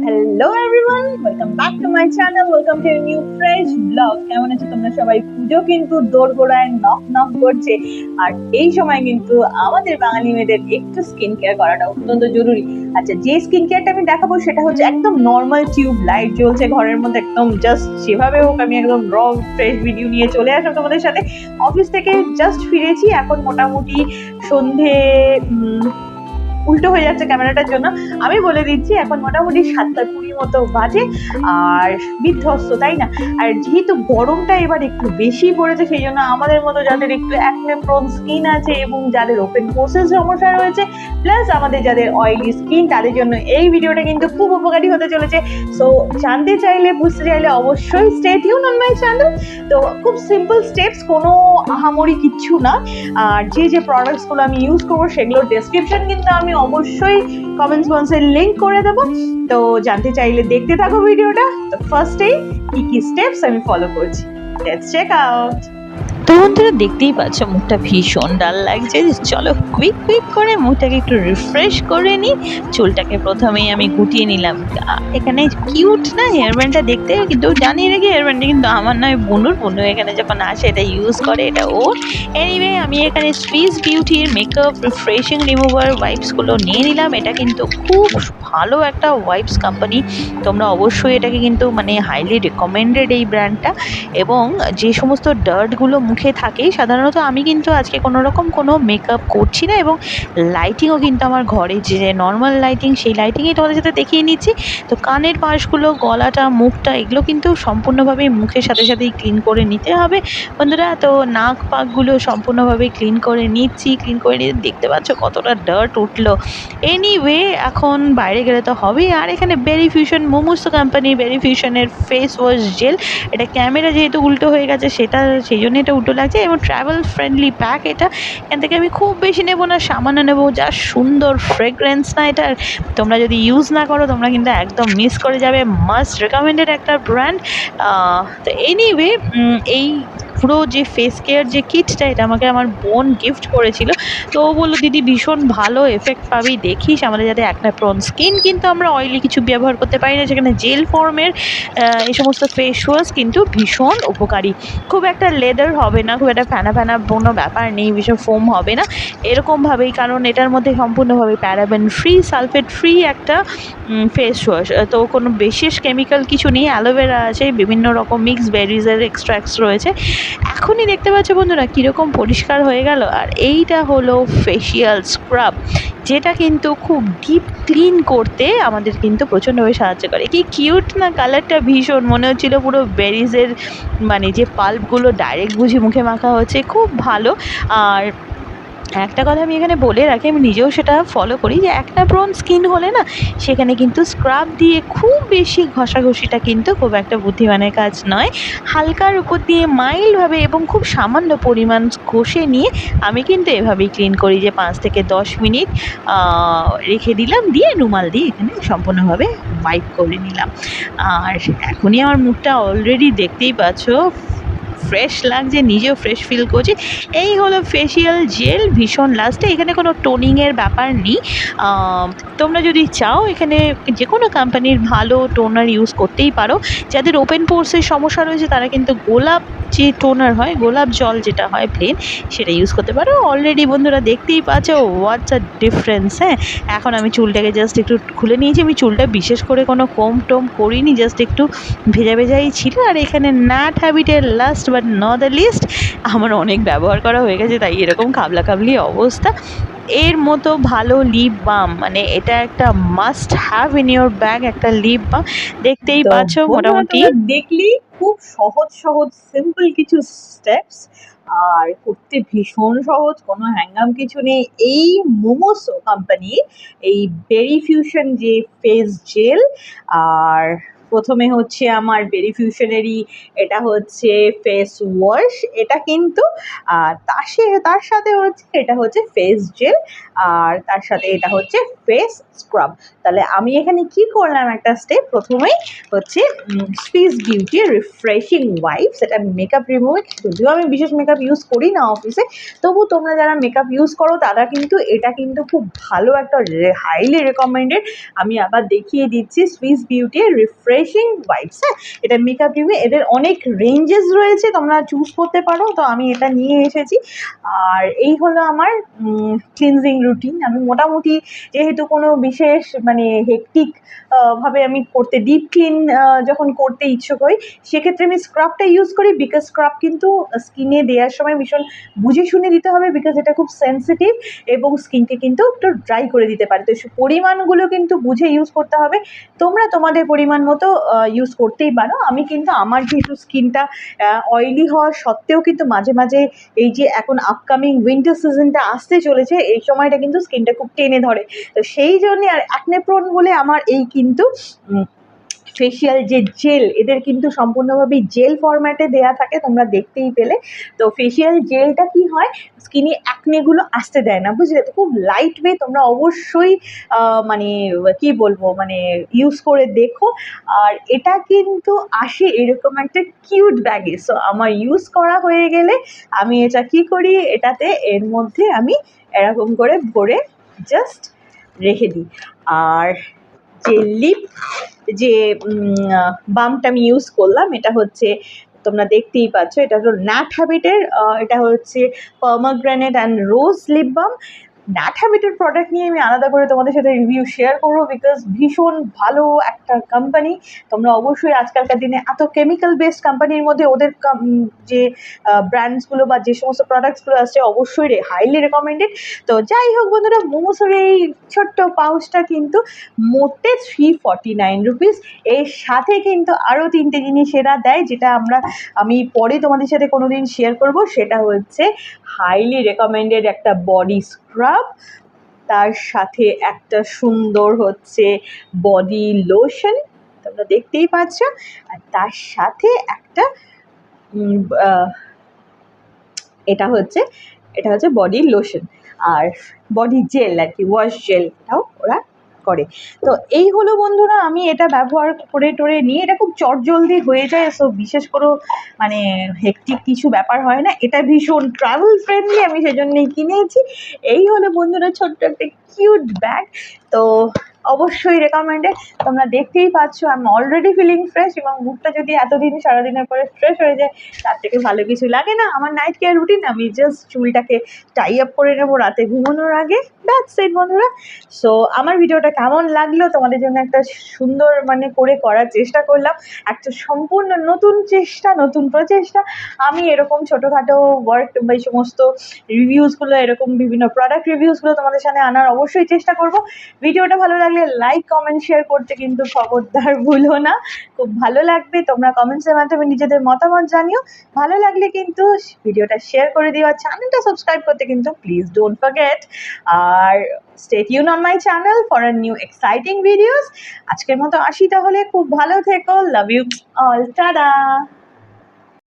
Hello everyone, welcome back to my channel, welcome to new fresh blog. কেমন আছো তোমরা সবাই? পুজো কিন্তু দোরগোড়ায় নক নক করছে, আর এই সময় কিন্তু আমাদের বাঙালি মেয়েদের একটু স্কিন কেয়ার করাটা অত্যন্ত জরুরি। আচ্ছা, যে স্কিন কেয়ারটা আমি দেখাবো সেটা হচ্ছে একদম নর্মাল টিউব লাইট জ্বলছে ঘরের মধ্যে, একদম জাস্ট যেভাবে হোক আমি একদম র ফ্রেশ ভিডিও নিয়ে চলে আসলাম তোমাদের সাথে। অফিস থেকে জাস্ট ফিরেছি, এখন মোটামুটি সন্ধে উল্টো হয়ে যাচ্ছে ক্যামেরাটার জন্য। আমি বলে দিচ্ছি এখন মোটামুটি 7:20 মতো বাজে, আর বিধ্বস্ত, তাই না? আর যেহেতু গরমটা এবার একটু বেশি পড়েছে, সেই জন্য আমাদের মতো যাদের একটু অ্যাকনে প্রোন স্কিন আছে এবং যাদের ওপেন পোর্সের সমস্যা রয়েছে, প্লাস আমাদের যাদের অয়েলি স্কিন, তাদের জন্য এই ভিডিওটা কিন্তু খুব উপকারী হতে চলেছে। সো জানতে চাইলে, বুঝতে চাইলে অবশ্যই stay tune on my channel. তো খুব সিম্পল স্টেপস, কোনো আহামরি কিচ্ছু না। আর যে প্রোডাক্টসগুলো আমি ইউজ করবো সেগুলোর ডেসক্রিপশন কিন্তু আমি অবশ্যই কমেন্টস বক্সে লিংক করে দেবো। তো জানতে চাইলে দেখতে থাকো ভিডিওটা। তো ফার্স্টেই কি স্টেপস আমি ফলো করছি, লেটস চেক আউট। তো বন্ধুরা, দেখতেই পাচ্ছ মুখটা ভীষণ ডাল লাগছে। চলো কুইক করে মুখটাকে একটু রিফ্রেশ করে নিই। চুলটাকে প্রথমেই আমি গুটিয়ে নিলাম। এখানে কিউট না হেয়ার ব্যান্ডটা দেখতে, কিন্তু জানিয়ে রেখে হেয়ার ব্যান্ডটা কিন্তু আমার নয়, বুনুর। বুনু এখানে যখন আসে এটা ইউজ করে, এটা ওর। এনিওয়ে, আমি এখানে সুইস বিউটির মেকআপ রিফ্রেশিং রিমুভার ওয়াইপসগুলো নিয়ে নিলাম। এটা কিন্তু খুব ভালো একটা ওয়াইপস কোম্পানি, তোমরা অবশ্যই এটাকে কিন্তু হাইলি রিকমেন্ডেড এই ব্র্যান্ডটা। এবং যে সমস্ত ডার্টগুলো মুখে থাকে, সাধারণত আমি কিন্তু আজকে কোনো মেকআপ করছি না, এবং লাইটিংও কিন্তু আমার ঘরে যে নর্মাল লাইটিং, সেই লাইটিংই তোমাদের সাথে দেখিয়ে নিচ্ছি। তো কানের পাশগুলো, গলাটা, মুখটা, এগুলো কিন্তু সম্পূর্ণভাবে মুখের সাথেই ক্লিন করে নিতে হবে বন্ধুরা। তো নাক পাকগুলো সম্পূর্ণভাবে ক্লিন করে নিচ্ছি। ক্লিন করে নিয়ে দেখতে পাচ্ছ কতটা ডার্ট উঠলো। এনিওয়ে, এখন বাইরে গেলে তো হবেই। আর এখানে বেরি ফিউশন, মোমোসো কোম্পানির বেরি ফিউশনের ফেস ওয়াশ জেল। এটা ক্যামেরা যেহেতু উল্টো হয়ে গেছে, সেই জন্য এটা উল্টো লাগছে, এবং ট্রাভেল ফ্রেন্ডলি প্যাক এটা। এখান থেকে আমি খুব বেশি নেবো না, সামান্য নেবো। যা সুন্দর ফ্রেগ্রেন্স না এটার, তোমরা যদি ইউজ না করো তোমরা কিন্তু একদম মিস করে যাবে। মাস্ট রেকমেন্ডেড একটা ব্র্যান্ড। তো এনিওয়ে, এই পুরো যে ফেস কেয়ার যে কিটটা, এটা আমাকে আমার বোন গিফট করেছিল। তো ও বললো, দিদি ভীষণ ভালো এফেক্ট পাবি, দেখিস। আমাদের যাতে একটা প্রন স্কিন, কিন্তু আমরা অয়েলি কিছু ব্যবহার করতে পারি না, সেখানে জেল ফর্মের এই সমস্ত ফেস ওয়াশ কিন্তু ভীষণ উপকারী। খুব একটা লেদার হবে না, খুব একটা ফ্যানা কোনো ব্যাপার নেই, ভীষণ ফোম হবে না এরকমভাবেই, কারণ এটার মধ্যে সম্পূর্ণভাবে প্যারাবেন ফ্রি, সালফেট ফ্রি একটা ফেস ওয়াশ। তো কোনো বিশেষ কেমিক্যাল কিছু নেই, অ্যালোভেরা আছে, বিভিন্ন রকম মিক্স বেরিজের এক্সট্রাক্টস রয়েছে। এখনই দেখতে পাচ্ছ বন্ধুরা কীরকম পরিষ্কার হয়ে গেল। আর এইটা হলো ফেসিয়াল স্ক্রাব, যেটা কিন্তু খুব ডিপ ক্লিন করতে আমাদের কিন্তু প্রচণ্ডভাবে সাহায্য করে। কি কিউট না কালারটা, ভীষণ মনে হচ্ছিলো পুরো বেরিজের যে পাল্পগুলো ডাইরেক্ট বুঝি মুখে মাখা হচ্ছে, খুব ভালো। আর একটা কথা আমি এখানে বলে রাখি, আমি নিজেও সেটা ফলো করি, যে একটা প্রন স্কিন হলে না, সেখানে কিন্তু স্ক্রাব দিয়ে খুব বেশি ঘষাঘষিটা কিন্তু খুব একটা বুদ্ধিমানের কাজ নয়। হালকার উপর দিয়ে মাইল্ডভাবে এবং খুব সামান্য পরিমাণ ঘষে নিয়ে আমি কিন্তু এভাবেই ক্লিন করি, যে 5 থেকে 10 মিনিট রেখে দিলাম, দিয়ে রুমাল দিয়ে এখানে সম্পূর্ণভাবে ওয়াইপ করে নিলাম। আর এখনই আমার মুখটা অলরেডি দেখতেই পাচ্ছ ফ্রেশ লাগছে, নিজেও ফ্রেশ ফিল করছি। এই হলো ফেসিয়াল জেল, ভীষণ লাস্টে। এখানে কোনো টোনিংয়ের ব্যাপার নেই। তোমরা যদি চাও এখানে যে কোনো কোম্পানির ভালো টোনার ইউজ করতেই পারো। যাদের ওপেন পোর্সের সমস্যা রয়েছে তারা কিন্তু গোলাপ যে টোনার হয়, গোলাপ জল যেটা হয় প্লেন, সেটা ইউজ করতে পারো। অলরেডি বন্ধুরা দেখতেই পাচ্ছ হোয়াটস আ ডিফারেন্স। হ্যাঁ, এখন আমি চুলটাকে জাস্ট একটু খুলে নিয়েছি। আমি চুলটা বিশেষ করে কোনো কোম টোম করিনি, জাস্ট একটু ভেজাই ছিল। আর এখানে নাট হ্যাবিটের last but not the least, আমার অনেক ব্যবহার করা হয়ে গেছে, তাই এরকম কাবলি অবস্থা। এর মতো ভালো লিপ বাম, এটা একটা must have in your bag, একটা লিপ বাম। দেখতেই পাচ্ছ মোটামুটি দেখলি খুব সহজ সিম্পল কিছু স্টেপস, আর করতে ভীষণ সহজ, কোনো হ্যাঙ্গাম কিছু নেই। এই মোমোসো কোম্পানির এই বেরি ফিউশন যে ফেস জেল, আর প্রথমে হচ্ছে আমার বেরি ফিউশনেরই এটা হচ্ছে ফেস ওয়াশ, এটা কিন্তু তার সাথে হচ্ছে এটা হচ্ছে ফেস জেল, আর তার সাথে এটা হচ্ছে ফেস স্ক্রাব। তাহলে আমি এখানে কি করলাম, একটা স্টেপ প্রথমেই হচ্ছে সুইস বিউটি রিফ্রেশিং ওয়াইপস, এটা মেকআপ রিমুভ। যদিও আমি বিশেষ মেকআপ ইউজ করি না অফিসে, তবু তোমরা যারা মেকআপ ইউজ করো তারা কিন্তু এটা কিন্তু খুব ভালো একটা হাইলি রেকমেন্ডেড। আমি আবার দেখিয়ে দিচ্ছি, সুইস বিউটি রিফ্রেশিং ওয়াইপস। হ্যাঁ, এটা মেকআপ রিমুভ, এদের অনেক রেঞ্জেস রয়েছে, তোমরা চুজ করতে পারো। তো আমি এটা নিয়ে এসেছি। আর এই হলো আমার ক্লিনজিং রুটিন। আমি মোটামুটি যেহেতু কোনো বিশেষ মানে হেকটিক ভাবে আমি করতে ডিপ ক্লিন যখন করতে ইচ্ছুক হই, সেক্ষেত্রে আমি স্ক্রাবটা ইউজ করি। বিকজ স্ক্রাব কিন্তু স্কিনে দেওয়ার সময় ভীষণ বুঝে শুনে দিতে হবে, বিকজ এটা খুব সেন্সিটিভ এবং স্কিনকে কিন্তু একটু ড্রাই করে দিতে পারে। তো পরিমাণগুলো কিন্তু বুঝে ইউজ করতে হবে। তোমরা তোমাদের পরিমাণ মতো ইউজ করতেই পারো। আমি কিন্তু আমার যেহেতু স্কিনটা অয়েলি হওয়া সত্ত্বেও কিন্তু মাঝে মাঝে এই যে এখন আপকামিং উইন্টার সিজনটা আসতে চলেছে, এই সময়টা কিন্তু স্কিনটা খুব টেনে ধরে। তো সেই জন্যে, আর অ্যাকনে প্রোন বলে আমার এই কিন্তু ফেশিয়াল যে জেল, এদের কিন্তু সম্পূর্ণভাবেই জেল ফরম্যাটে দেয়া থাকে, তোমরা দেখতেই পেলে। তো ফেশিয়াল জেলটা কি হয়, স্কিনে অ্যাকনেগুলো আসতে দেয় না, বুঝলে? তো খুব লাইট ওয়ে, তোমরা অবশ্যই মানে কি বলবো, মানে ইউজ করে দেখো। আর এটা কিন্তু আসে এরকম একটা কিউট ব্যাগে। সো আমার ইউজ করা হয়ে গেলে আমি এটা কি করি, এটাতে এর মধ্যে আমি এরকম করে ভরে জাস্ট রেখে দিই। আর যে লিপ যে বামটা আমি ইউজ করলাম, এটা হচ্ছে তোমরা দেখতেই পাচ্ছ, এটা হলো ন্যাট হ্যাবিটের, এটা হচ্ছে পমাগ্রানেট and rose lip balm. ন্যাট হ্যাবিটের product নিয়ে আমি আলাদা করে তোমাদের সাথে রিভিউ শেয়ার করবো, বিকজ ভীষণ ভালো একটা কোম্পানি। তোমরা অবশ্যই আজকালকার দিনে এত কেমিক্যাল বেসড কোম্পানির মধ্যে ওদের যে ব্র্যান্ডসগুলো বা যে সমস্ত প্রোডাক্টসগুলো আসছে, অবশ্যই হাইলি রেকমেন্ডেড। তো যাই হোক বন্ধুরা, মোমোসের এই ছোট্ট পাউচটা কিন্তু মোটে 349 রুপিস। এর সাথে কিন্তু আরও 3টে জিনিস এরা দেয়, যেটা আমি পরে তোমাদের সাথে কোনো দিন শেয়ার করবো। সেটা হচ্ছে হাইলি রেকমেন্ডেড একটা বডি স্ক্রাব, তার সাথে একটা সুন্দর হচ্ছে বডি লোশন, তোমরা দেখতেই পাচ্ছ। আর তার সাথে একটা এটা হচ্ছে বডি লোশন আর বডি জেল, আর কি ওয়াশ জেলটাও ওরা করে। তো এই হলো বন্ধুরা, আমি এটা ব্যবহার করে নিয়ে, এটা খুব চটজলদি হয়ে যায়। সো বিশেষ করে মানে হেকটিক কিছু ব্যাপার হয় না, এটা ভীষণ ট্রাভেল ফ্রেন্ডলি, আমি সেজন্যই কিনেছি। এই হলো বন্ধুরা ছোট্ট একটা কিউট ব্যাগ। তো অবশ্যই রেকমেন্ডেড। তোমরা দেখতেই পাচ্ছ আমি অলরেডি ফিলিং ফ্রেশ, এবং মুখটা যদি এতদিন সারাদিনের পরে ফ্রেশ হয়ে যায়, তার থেকে ভালো কিছু লাগে না। আমার নাইট কেয়ার রুটিন, আমি জাস্ট চুলটাকে টাই আপ করে নেবো রাতে ঘুমানোর আগে, দ্যাটস ইট বন্ধুরা। সো আমার ভিডিওটা কেমন লাগলো, তোমাদের জন্য একটা সুন্দর মানে করে করার চেষ্টা করলাম, একটা সম্পূর্ণ নতুন চেষ্টা, নতুন প্রচেষ্টা। আমি এরকম ছোটোখাটো ওয়ার্ক বা এই সমস্ত রিভিউসগুলো, এরকম বিভিন্ন প্রোডাক্ট রিভিউসগুলো তোমাদের সামনে আনার অবশ্যই চেষ্টা করব। ভিডিওটা ভালো লাগলে লাইক কমেন্ট শেয়ার করতে কিন্তু খবরদার ভুলো না, খুব ভালো লাগবে। তোমরা কমেন্টসের মাধ্যমে নিজেদের মতামত জানিও। ভালো লাগলে কিন্তু ভিডিওটা শেয়ার করে দিও, আর চ্যানেলটা সাবস্ক্রাইব করতে কিন্তু প্লিজ ডোন্ট ফরগেট। আর stay tune on my channel for a new exciting videos. আজকের মতো আসি তাহলে, খুব ভালো থেকো, লাভ ইউ অল, টাটা।